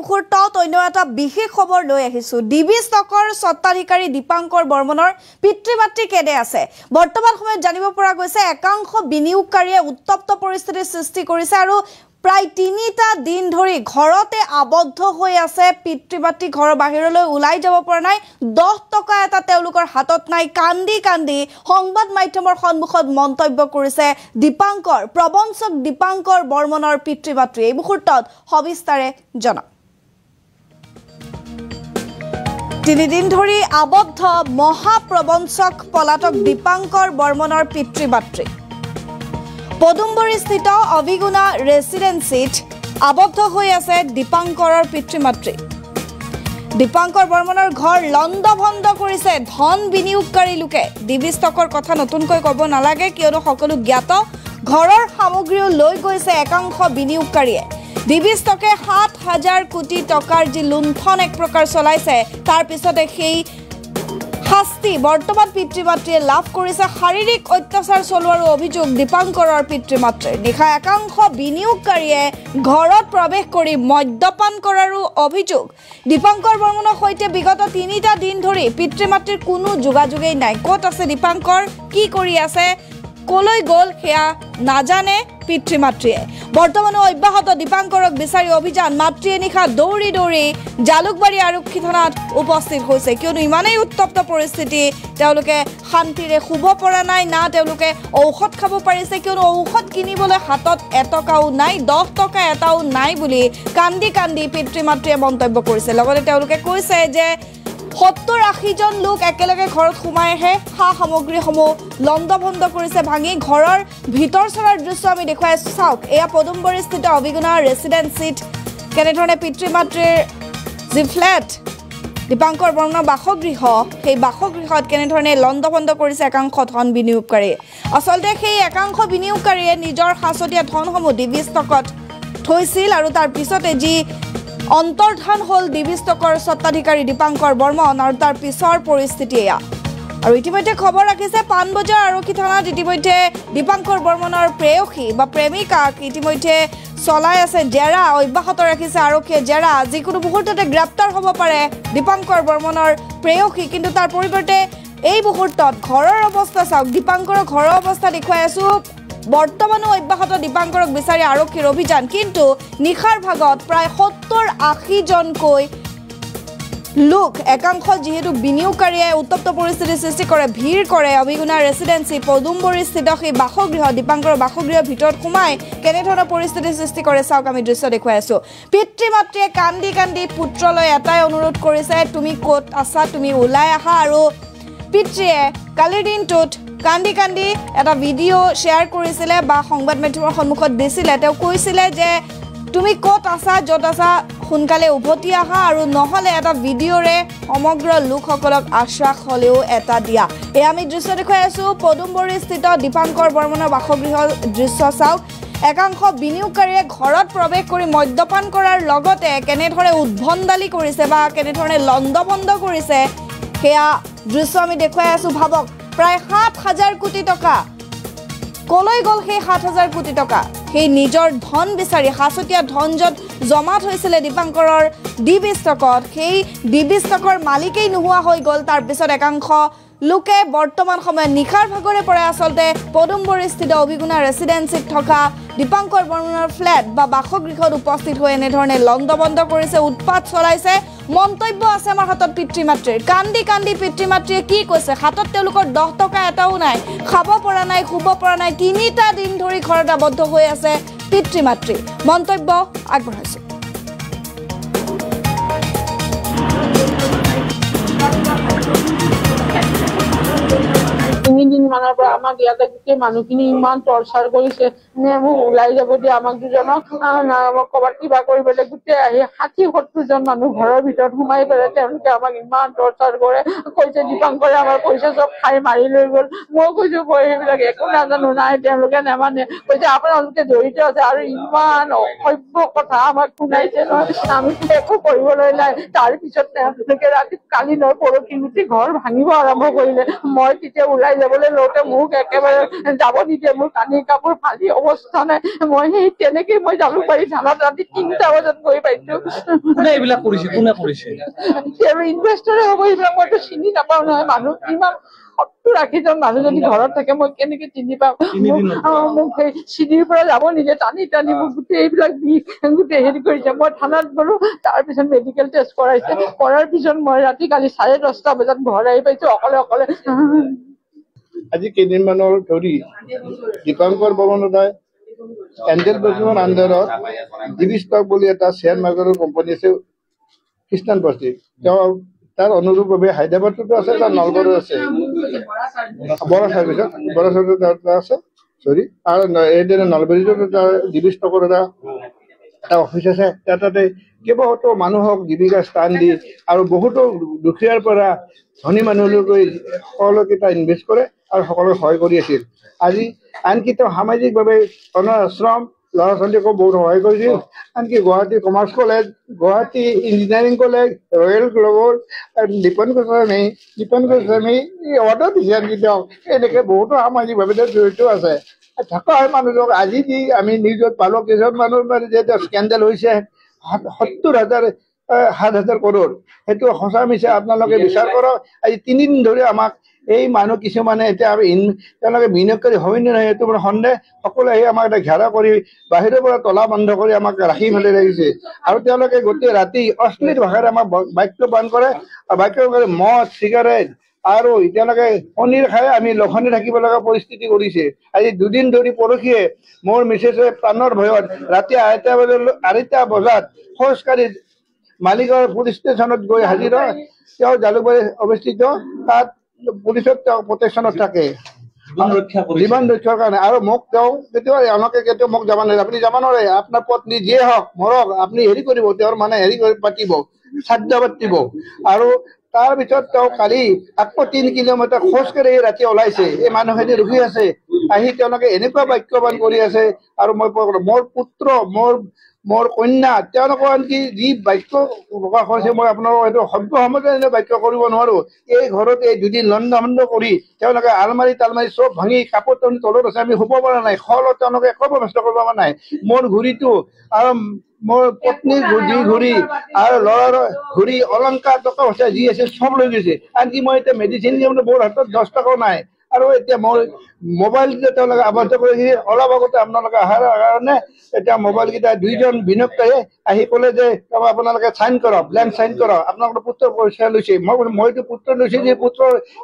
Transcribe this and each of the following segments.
মুহূৰ্তত অন্য এটা বিশেষ খবৰ লৈ আহিছো ডিবি ষ্টকৰ স্বত্বাধিকাৰী দীপাংকৰ বৰ্মনৰ পিতৃ-মাতৃ কেদে আছে বৰ্তমান সময়ত জানিব পৰা গৈছে একাংশ বিনিয়োগকাৰীয়ে উত্তপ্ত পৰিস্থিতিৰ সৃষ্টি কৰিছে আৰু প্ৰায় ৩টা দিন ধৰি ঘৰতে আবদ্ধ হৈ আছে পিতৃ-মাতৃ ঘৰৰ বাহিৰলৈ ওলাই যাব পৰা নাই 10 টকা এটা তেওঁলোকৰ হাতত নাই কান্দি কান্দি সংবাদ মাধ্যমৰ সন্মুখত মন্তব্য কৰিছে দীপাংকৰ প্ৰবঞ্চক দীপাংকৰ বৰ্মনৰ পিতৃ-মাতৃ এই মুহূৰ্তত সবিস্তাৰে জনা 3 দিন ধৰি আবদ্ধ মহাপ্ৰবঞ্চক পলাতক দীপাংকৰ বৰ্মনৰ পিতৃ-মাতৃ পদুমবৰীস্থিত অভিগুণা ৰেসিডেন্সিত আবদ্ধ হৈ আছে দীপাংকৰৰ পিতৃ-মাতৃ দীপাংকৰ বৰ্মনৰ ঘৰ লণ্ডভণ্ড কৰিছে ধন বিনিয়োগকাৰী লোকে ডিবি ষ্টকৰ কথা নতুনকৈ ক'ব নালাগে কিয়নো সকলো জ্ঞাত ঘৰৰ সামগ্ৰীও লৈ গৈছে একাংশ বিনিয়োগকাৰীয়ে ডিবি ষ্টকে ৭,০০০ কোটি টকাৰ যি লুণ্ঠন এক প্ৰকাৰ চলাইছে তাৰ পিছতে সেই শাস্তি বৰ্তমান পিতৃ-মাতৃয়ে লাভ কৰিছে শাৰীৰিক অত্যাচাৰ চলোৱাৰ অভিযোগ দীপাংকৰৰ পিতৃ-মাতৃৰ নিশা একাংশ বিনিয়োগকাৰীয়ে ঘৰত প্ৰৱেশ কৰি মদ্যপান কৰাৰো অভিযোগ দীপাংকৰ বৰ্মনৰ সৈতে বিগত 3টা দিন ধৰি পিতৃ-মাতৃৰ কোনো যোগাযোগেই নাই ক'ত আছে দীপাংকৰ কি কৰি আছে কলৈ গ'ল সেয়া নাজানে পিতৃ-মাতৃয়ে বৰ্তমানো অব্যাহত দীপাংকৰক বিচাৰি অভিযান মাতৃয়ে নিশা দৌৰি দৌৰি জালুকবাৰী আৰক্ষী থানাত উপস্থিত হৈছে কিয়নো ইমানেই উত্তপ্ত পৰিস্থিতি তেওঁলোকে শান্তিৰে শুব পৰা নাই না তেওঁলোকে ঔষধ খাব পাৰিছে কিয়নো ঔষধ কিনিবলৈ হাতত এটকাও নাই 10 টকা এটাও নাই বুলি কান্দি কান্দি পিতৃ-মাতৃয়ে মন্তব্য কৰিছে লগতে তেওঁলোকে কৈছে যে 70-80 জন লোক একেলগে ঘৰত সোমাই আহে হা সামগ্ৰীসমূহ লণ্ডভণ্ড কৰিছে ভাঙি ঘৰৰ ভিতৰ চৰাৰ দৃশ্য আমি দেখুৱাই চাওক এয়া পদুমবৰীস্থিত অভিগুণা ৰেসিডেন্সিত কেনেধৰণে পিতৃ-মাতৃৰ যি ফ্লেট দীপাংকৰ বৰ্মনৰ বাসগৃহ সেই বাসগৃহত কেনেধৰণে লণ্ডভণ্ড কৰিছে একাংশ ধন বিনিয়োগকাৰীয়ে আচলতে সেই একাংশ বিনিয়োগকাৰীয়ে নিজৰ সাঁচতীয়া ধনসমূহ ডিবি ষ্টকত থৈছিল আৰু তাৰ পিছতে যি অন্তৰ্ধান হল ডিবি ষ্টকৰ স্বত্বাধিকাৰী দীপাংকৰ বৰ্মন আৰু তাৰ পিছৰ পৰিস্থিতি এয়া আৰু ইতিমধ্যে খবৰ ৰাখিছে পানবজাৰ আৰক্ষী থানাত ইতিমধ্যে দীপাংকৰ বৰ্মনৰ প্ৰেয়সী বা প্ৰেমিকাক ইতিমধ্যে চলাই আছে জেৰা অব্যাহত ৰাখিছে আৰক্ষীয়ে জেৰা যিকোনো মুহূৰ্ততে গ্ৰেপ্তাৰ হ'ব পাৰে দীপাংকৰ বৰ্মনৰ প্ৰেয়সী কিন্তু তাৰ পৰিৱৰ্তে এই মুহূৰ্তত ঘৰৰ অৱস্থা চাওক দীপাংকৰৰ ঘৰৰ অৱস্থা দেখুৱাই আছো বৰ্তমানো অব্যাহত দীপাংকৰক বিচাৰি আৰক্ষীৰ অভিযান কিন্তু নিখাৰ ভাগত প্ৰায় 70-80 জনকৈ লোক একাংশ যেহেতু বিনিয়োগকাৰীয়ে উত্তপ্ত পৰিস্থিতিৰ সৃষ্টি কৰে ভিৰ কৰে অভিগুণা ৰেসিডেন্সি পদুমবৰীস্থিত সেই বাসগৃহ দীপাংকৰৰ বাসগৃহৰ ভিতৰত সোমাই কেনেধৰণৰ পৰিস্থিতিৰ সৃষ্টি কৰে চাওক আমি দৃশ্য দেখুৱাই আছো পিতৃ-মাতৃয়ে কান্দি কান্দি পুত্ৰলৈ এটাই অনুৰোধ কৰিছে তুমি ক'ত আছা তুমি ওলাই আহা আৰু পিতৃয়ে কালিৰ দিনটোত কান্দি কান্দি এটা ভিডিঅ' শ্বেয়াৰ কৰিছিলে বা সংবাদ মাধ্যমৰ সন্মুখত দিছিলে তেওঁ কৈছিলে যে তুমি ক'ত আছা য'ত আছা সোনকালে উভতি আহা আৰু নহ'লে এটা ভিডিঅ'ৰে সমগ্ৰ লোকসকলক আশ্বাস হ'লেও এটা দিয়া এই আমি দৃশ্য দেখুৱাই আছো পদুমবৰীস্থিত দীপাংকৰ বৰ্মনৰ বাসগৃহৰ দৃশ্য চাওক একাংশ বিনিয়োগকাৰীয়ে ঘৰত প্ৰৱেশ কৰি মদ্যপান কৰাৰ লগতে কেনেধৰণে উদ্ভণ্ডালি কৰিছে বা কেনেধৰণে লণ্ডভণ্ড কৰিছে সেয়া দৃশ্য আমি দেখুৱাই আছো ভাবক প্ৰায় ৭,০০০ কোটি টকা কলৈ গ'ল সেই ৭,০০০ কোটি টকা সেই নিজৰ ধন বিচাৰি সাঁচতীয়া ধন য'ত জমা থৈছিলে দীপাংকৰৰ ডিবি ষ্টকত সেই ডিবি ষ্টকৰ মালিকেই নোহোৱা হৈ গ'ল তাৰ পিছত একাংশ লোকে বৰ্তমান সময়ত নিখাৰ ভাগৰে পৰা আচলতে পদুমবৰীস্থিত অভিগুণা ৰেসিডেন্সিত থকা দীপাংকৰ বৰ্মনৰ ফ্লেট বা বাসগৃহত উপস্থিত হৈ এনেধৰণে লণ্ডভণ্ড কৰিছে উৎপাত চলাইছে মন্তব্য আছে আমাৰ হাতত পিতৃ-মাতৃৰ কান্দি কান্দি পিতৃ-মাতৃয়ে কি কৈছে হাতত তেওঁলোকৰ 10 টকা এটাও নাই খাব পৰা নাই শুব পৰা নাই 3টা দিন ধৰি ঘৰত আবদ্ধ হৈ আছে পিতৃ-মাতৃ মন্তব্য আগবঢ়াইছে দিন মানৰ পৰা আমাক ইয়াতে গোটেই মানুহখিনি ইমান টৰ্চাৰ কৰিছে মোক ওলাই যাব দিয়ে আমাক দুজনক ক'ৰবাত কিবা কৰিবলৈ গোটেই আহি 60-70 জন মানুহ ঘৰৰ ভিতৰত সোমাই পেলাই তেওঁলোকে আমাক ইমান টৰ্চাৰ কৰে কৈছে দীপাংকৰে আমাৰ পইচা চব খাই মাৰি লৈ গ'ল মই কৈছো সেইবিলাক একো নাজানো নাই তেওঁলোকে নেমানে কৈছে আপোনালোকে জড়িত আছে আৰু ইমান অসভ্য কথা আমাক শুনাইছে নহয় আমি একো কৰিবলৈ নাই তাৰ পিছত তেওঁলোকে ৰাতি কালি নয় পৰহি গোটেই ঘৰ ভাঙিব আৰম্ভ কৰিলে মই তেতিয়া ওলাই যাব যাবলৈ লওঁতে মোক একেবাৰে যাব নিদিয়ে, মোৰ কানি কাপোৰ ফালি অৱস্থা নাই। মই সেই তেনেকেই মই জালুকবাৰী থানাত ৰাতি 3টা বজাত গৈ পাইছো। এইবিলাক কৰিছে কোনে কৰিছে? ইনভেষ্টৰে হ'ব এইবিলাক, মইতো চিনি নাপাওঁ নহয়। মানুহ ইমান 70-80জন মানুহ যদি ঘৰত থাকে মই কেনেকে চিনি পাওঁ? মোক সেই চিৰিৰ পৰা যাব নিদিয়ে, টানি টানি মোক গোটেই এইবিলাক গোটেই হেৰি কৰিছে। মই থানাত গলো, তাৰপিছত মেডিকেল টেষ্ট কৰাইছে, কৰাৰ পিছত মই ৰাতি কালি 10:30 বজাত ঘৰ আহি পাইছো অকলে অকলে। আজি কেইদিনমানৰ ধৰি দীপাংকৰ বৰ্মনে এঞ্জেল ব্ৰকিঙৰ আণ্ডাৰত দিবি ষ্টক বুলি এটা শ্বেয়াৰ মাৰ্কেটৰ কোম্পানী আছে খ্ৰীষ্টান বস্তি। তেওঁ তাৰ অনুৰূপভাৱে হায়দৰাবাদতো আছে, এটা নলবাৰীত আছে, বৰা চাৰ্ভিচত আছে আৰু এইদৰে নলবাৰীতো এটা দিবি ষ্টকৰ এটা অফিচ আছে। তাতে কেইবাশতো মানুহক জীৱিকা স্থান দি আৰু বহুতো দুখীয়াৰ পৰা ধনী মানুহলৈকে সকলোকে এটা ইনভেষ্ট কৰে আৰু সকলোকে সহায় কৰি আছিল। আজি আনকি তেওঁ সামাজিকভাৱে অনাথ আশ্ৰম ল'ৰা ছোৱালীকো বহুত সহায় কৰিছিল। আনকি Guwahati commerce college, Guwahati engineering college, royal global, Dipan Goswami order দিছে। আনকি তেওঁ এনেকে বহুতো সামাজিকভাৱে জড়িত আছে। থকা হয় মানুহক আজি যি আমি নিউজত পালো কিছুমান মানুহ যে স্কেণ্ডেল হৈছে 7,000 কৰোৰ, সেইটো সঁচা মিছা আপোনালোকে বিচাৰ কৰক। আজি 3 দিন ধৰি আমাক এই মানুহ কিছুমানে এতিয়া তেওঁলোকে বিনিয়োগকাৰী হয় নে নহয় সেইটো মানে সন্দেহ। সকলোৱে আহি আমাক এটা ঘেৰা কৰি বাহিৰৰ পৰা তলা বন্ধ কৰি আমাক ৰাখি মেলি ৰাখিছে আৰু তেওঁলোকে গোটেই ৰাতি অশ্লীল ভাষাৰে আমাক বাক্যবান কৰে। বাক্যবান মদ চিগাৰেট আৰু এতিয়ালৈকে পনীৰ খাই আমি লঘোণে থাকিব লগা পৰিস্থিতি কৰিছে। আজি 2 দিন ধৰি পৰহিয়ে মোৰ মিছেছে প্ৰাণৰ ভয়ত ৰাতি 2টা বজাত খোজকাঢ়ি মালিগাঁও পুলিচ ষ্টেচনত গৈ হাজিৰ হয়। তেওঁ জালুকবাৰী অৱস্থিত, তাত পুলিচত তেওঁ প্ৰটেকশ্যনত থাকে জীৱন ৰক্ষাৰ কাৰণে। আৰু মোক তেওঁ কেতিয়াও মোক যাব নোৱাৰে, আপুনি যাব নোৱাৰে, আপোনাৰ পত্নী যিয়ে হওক মৰক, আপুনি হেৰি কৰিব, তেওঁৰ মানে হেৰি কৰি পাতিব, শ্ৰাদ্ধ পাতিব। আৰু তাৰ পিছত তেওঁ কালি আকৌ 3 কিলোমিটাৰ খোজকাঢ়ি ৰাতি ওলাইছে। এই মানুহখিনি ৰখি আছে, আহি তেওঁলোকে এনেকুৱা বাক্যবান কৰি আছে। আৰু মই মোৰ পুত্ৰ মোৰ কন্যা তেওঁলোকৰ আনকি যি বাক্য প্ৰকাশ কৰিছে মই আপোনালোকক সেইটো সভ্য সমাজে বাক্য কৰিব নোৱাৰো। এই ঘৰত এই 2 দিন লণ্ডভণ্ড কৰি তেওঁলোকে আলমাৰি তালমাৰি চব ভাঙি কাপোৰ টানি তলত আছে, আমি শুব পৰা নাই, খলত তেওঁলোকে একো ব্যৱস্থা কৰিব পৰা নাই। মোৰ ঘড়ীটো আৰু মোৰ পত্নীৰ ঘড়ী আৰু ল'ৰাৰ ঘড়ী অলংকাৰ টকা পইচা যি আছে চব লৈ গৈছে। আনকি মই এতিয়া মেডিচিন মোৰ হাতত 10 টকাও নাই। আৰু এতিয়া মই মোবাইল তেওঁলোকে আবদ্ধ কৰি অলপ আগতে আপোনালোকে অহাৰ কাৰণে এতিয়া মোবাইলকেইটা 2জন বিনিয়োগকাৰীয়ে আহি ক'লে যে আপোনালোকে চাইন কৰক, ব্লেংক চাইন কৰক, আপোনালোকৰ পুত্ৰৰ পইচা লৈছে। মইতো পুত্ৰ লৈছে যে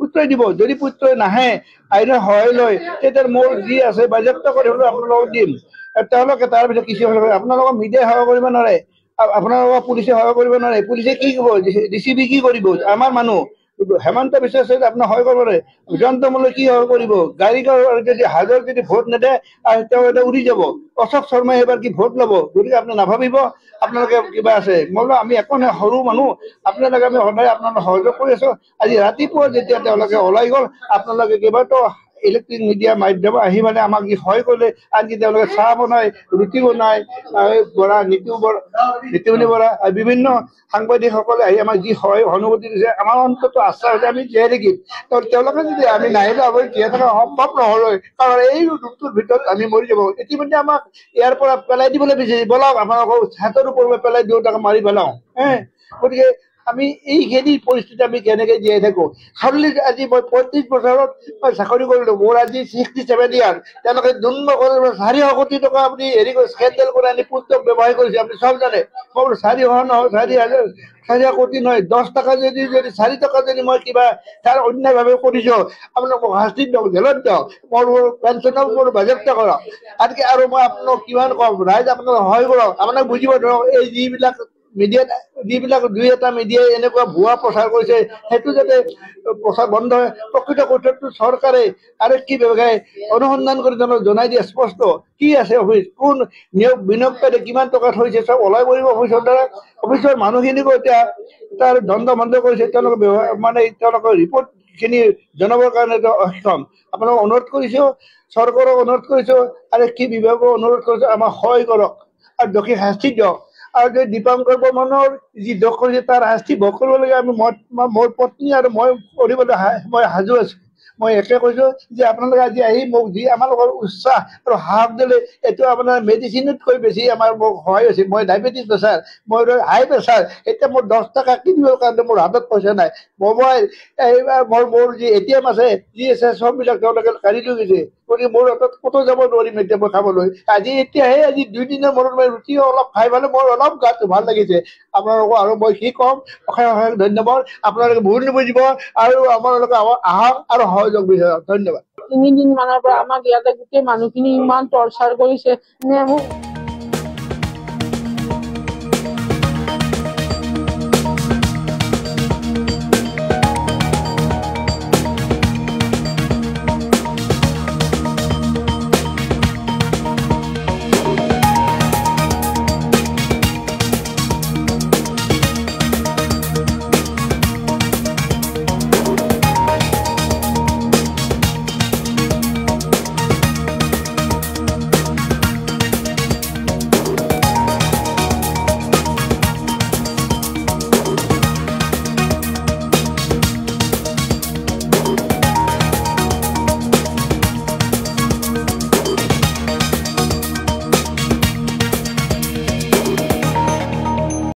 পুত্ৰই দিব, যদি পুত্ৰই নাহে আইনৰ সহায় লয় তেতিয়া মোৰ যি আছে বাজেয়াপ্ত কৰি হ'লেও আপোনালোকক দিম। তেওঁলোকে তাৰপিছত কিছু আপোনালোকক মিডিয়াই সেৱা কৰিব নোৱাৰে, আপোনালোকক পুলিচে সেৱা কৰিব নোৱাৰে। পুলিচে কি কৰিব, DCB কি কৰিব? আমাৰ মানুহ হেমন্ত বিশ্ব শৰ্মাই আপোনাক সহায় কৰিব নোৱাৰে, যন্ত্ৰমূলক কি সহায় কৰিব? গাড়ী যদি হাজাৰ যদি ভোট নেদে তেওঁ এটা উৰি যাব। অশোক শৰ্মাই এবাৰ কি ভোট ল'ব? গতিকে আপুনি নাভাবিব আপোনালোকে কিবা আছে। মই বোলো আমি একো নহয়, সৰু মানুহ, আপোনালোকে আমি সদায় আপোনালোক সহযোগ কৰি আছো। আজি ৰাতিপুৱা যেতিয়া তেওঁলোকে ওলাই গ'ল, আপোনালোকে কেইবাটাও ইলেক্ট্ৰিক মিডিয়া মাধ্যম আহি মানে আমাক যি সহায় কৰিলে। আনকি তেওঁলোকে চাহ বনাই, ৰুটি বনাই, নিতুমণি বৰা বিভিন্ন সাংবাদিকসকলে আহি আমাক যি সহায় সহানুভূতি দিছে, আমাৰ অন্তত আস্থা হৈছে আমি জীয়াই থাকিম। তেওঁলোকে যদি আমি নাহিলে আমি জীয়াই থকা সম্ভৱ নহ'লে, কাৰণ এই ৰূপটোৰ ভিতৰত আমি মৰি যাব। ইতিমধ্যে আমাক ইয়াৰ পৰা পেলাই দিবলৈ বিচাৰিছে, বলক আপোনালোকক হাতৰ ওপৰত পেলাই দিওঁ, তাক মাৰি পেলাওঁ। গতিকে আমি এইখিনি পৰিস্থিতি আমি কেনেকে জীয়াই থাকো? আজি মই 35 বছৰত মই চাকৰি কৰিলো, মোৰ আজি 67 ইয়াৰ। তেওঁলোকে 400 কোটি টকা আপুনি হেৰি কৰি স্কেণ্ডেল কৰি আনি পুস্তক ব্যৱসায় কৰিছে, আপুনি চব জানে। মই বোলো 400 নহয়, 4,000 কোটি নহয়, 10 টকা যদি 4 টকা যদি মই কিবা তাৰ অন্যায়ভাৱে কৰিছো, আপোনালোকক শাস্তি দিয়ক, জেলত দিয়ক, মোৰ পেঞ্চনৰ মোৰ বাজেয়াপ্ত কৰক। আনকি আৰু মই আপোনাক কিমান কম, ৰাইজ আপোনাক সহায় কৰক, আপোনাক বুজিব ধৰক এই যিবিলাক 2-এটা মিডিয়াই এনেকুৱা ভুৱা প্ৰচাৰ কৰিছে, সেইটো যাতে প্ৰচাৰ বন্ধ হয়। প্ৰকৃত কথাটো চৰকাৰে আৰক্ষী বিভাগে অনুসন্ধান কৰি জনাই দিয়ে স্পষ্ট কি আছে, অফিচ কোন বিনিয়োগকাৰী কিমান টকা থৈছে চব ওলাই পৰিব অফিচৰ দ্বাৰা। অফিচৰ মানুহখিনিকো এতিয়া তাৰ দণ্ড বন্ধ কৰিছে, তেওঁলোকে মানে তেওঁলোকৰ ৰিপৰ্টখিনি জনাবৰ কাৰণে অক্ষম। আপোনালোকক অনুৰোধ কৰিছো, চৰকাৰক অনুৰোধ কৰিছো, আৰক্ষী বিভাগক অনুৰোধ কৰিছো, আমাক সহায় কৰক আৰু দোষী শাস্তি দিয়ক। আৰু যদি দীপাংকৰ বৰ্মনৰ যি দোষ কৰিছে তাৰ শাস্তি ভোগ কৰিব লাগে। আমি মোৰ পত্নী আৰু মই কৰিবলৈ মই সাজু আছো। মই একে কৈছো যে আপোনালোকে আজি আহি মোক যি আমালোকৰ উৎসাহ আৰু সাহস দিলে এইটো আপোনাৰ মেডিচিনতকৈ বেছি আমাৰ মোক সহায় হৈছে। মই ডায়েবেটিছ প্ৰেছাৰ, মই হাই প্ৰেছাৰ, এতিয়া মোৰ 10 টকা কিনিবৰ কাৰণে মোৰ হাতত পইচা নাই। মোবাইল মোৰ যি ATM আছে, যি আছে চববিলাক তেওঁলোকে কাঢ়ি লৈ গৈছে। গতিকে মোৰ হাতত ক'তো যাব নোৱাৰিম এতিয়া মই খাবলৈ। এতিয়াহে 2 দিনৰ মূৰত মই ৰুটি অলপ খাই পালে মোৰ অলপ গাটো ভাল লাগিছে। আপোনালোকক আৰু মই কি ক'ম, অশেষ অশেষ ধন্যবাদ। আপোনালোকে ভুল নুবুজিব আৰু আপোনালোকে আহক আৰু সহযোগ বিচাৰক। ধন্যবাদ। 3 দিন মানৰ পৰা আমাক ইয়াতে গোটেই মানুহখিনি ইমান টৰ্চাৰ কৰিছে।